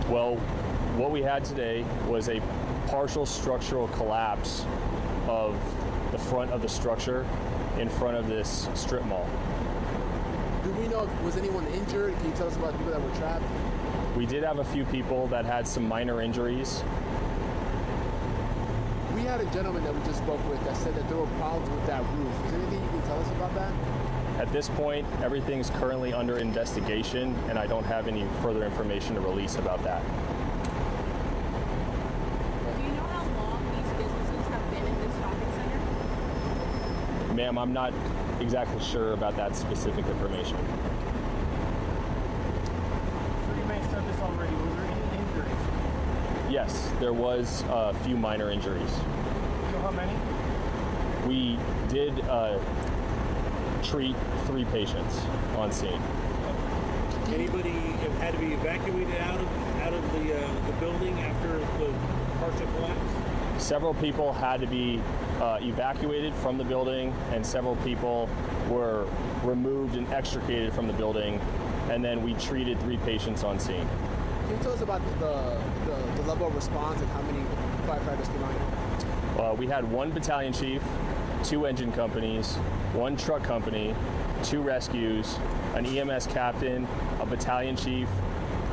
Well, what we had today was a partial structural collapse of the front of the structure in front of this strip mall. Do we know, was anyone injured? Can you tell us about the people that were trapped? We did have a few people that had some minor injuries. We had a gentleman that we just spoke with that said that there were problems with that roof. Is there anything you can tell us about that? At this point, everything's currently under investigation, and I don't have any further information to release about that. Do you know how long these businesses have been in this shopping center? Ma'am, I'm not exactly sure about that specific information. So you may have said this already. Was there any injuries? Yes, there was a few minor injuries. So how many? We did treat 3 patients on scene. Anybody had to be evacuated out of the building after the partial collapse? Several people had to be evacuated from the building, and several people were removed and extricated from the building, and then we treated 3 patients on scene. Can you tell us about the level of response and how many firefighters came out here? We had 1 battalion chief, 2 engine companies, 1 truck company, 2 rescues, an EMS captain, a battalion chief,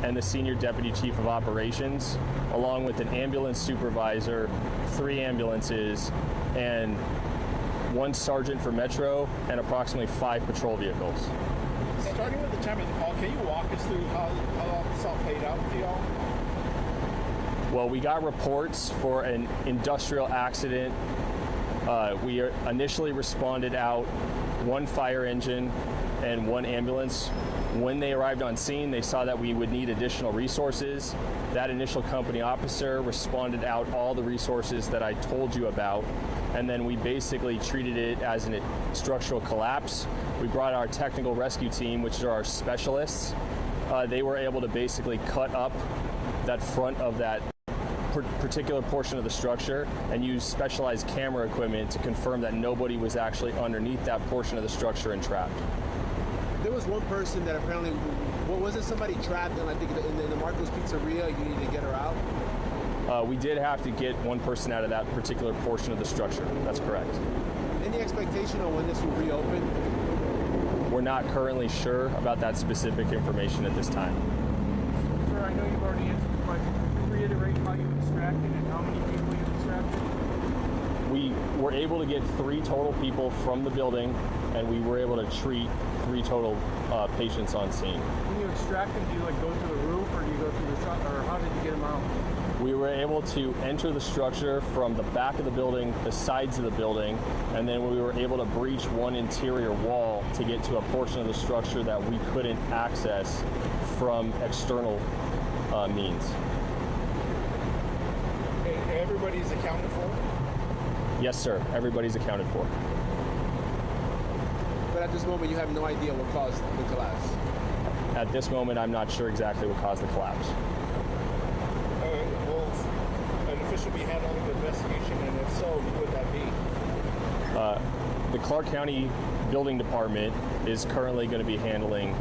and the senior deputy chief of operations, along with an ambulance supervisor, 3 ambulances, and 1 sergeant for Metro, and approximately 5 patrol vehicles. Starting with the time of the call, can you walk us through how this all played out with y'all? Well, we got reports for an industrial accident. We initially responded out 1 fire engine and 1 ambulance. When they arrived on scene, they saw that we would need additional resources. That initial company officer responded out all the resources that I told you about, and then we basically treated it as a structural collapse. We brought our technical rescue team, which are our specialists. They were able to basically cut up that front of that particular portion of the structure and use specialized camera equipment to confirm that nobody was actually underneath that portion of the structure and trapped. There was one person that apparently, was it somebody trapped in, I think, in the Marco's Pizzeria? You needed to get her out? We did have to get 1 person out of that particular portion of the structure. That's correct. Any expectation on when this will reopen? We're not currently sure about that specific information at this time. Sir, I know you've already answered the question. Can you reiterate how you extracted and how many people you extracted? We were able to get 3 total people from the building, and we were able to treat 3 total patients on scene. When you extract them, do you go to the roof, or do you go through the sun, or how did you get them out? We were able to enter the structure from the back of the building, the sides of the building, and then we were able to breach 1 interior wall to get to a portion of the structure that we couldn't access from external means. Everybody's accounted for? Yes, sir. Everybody's accounted for. But at this moment, you have no idea what caused the collapse. At this moment, I'm not sure exactly what caused the collapse. Will an official be handling the investigation, and if so, who would that be? The Clark County Building Department is currently going to be handling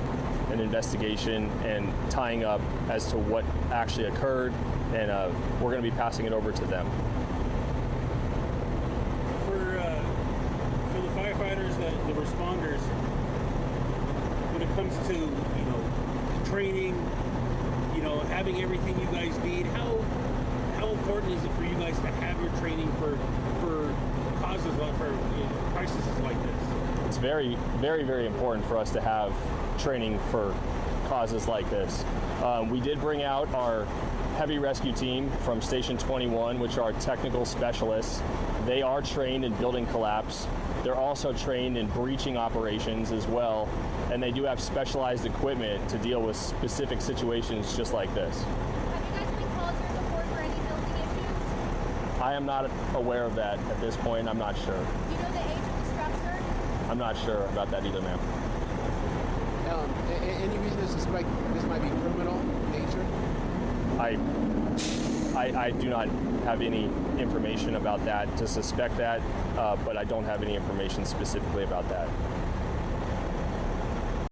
an investigation and tying up as to what actually occurred, and we're going to be passing it over to them. For the firefighters, the responders, when it comes to training, having everything you guys need, how important is it for you guys to have your training for causes for crises like this? It's very, very, very important for us to have training for causes like this. We did bring out our heavy rescue team from Station 21, which are technical specialists. They are trained in building collapse. They're also trained in breaching operations as well, and they do have specialized equipment to deal with specific situations just like this. Have you guys been called here before for any building issues? I am not aware of that at this point. I'm not sure. Do you know the age of the structure? I'm not sure about that either, ma'am. Any reason to suspect this might be criminal in nature? I do not have any information about that to suspect that, but I don't have any information specifically about that.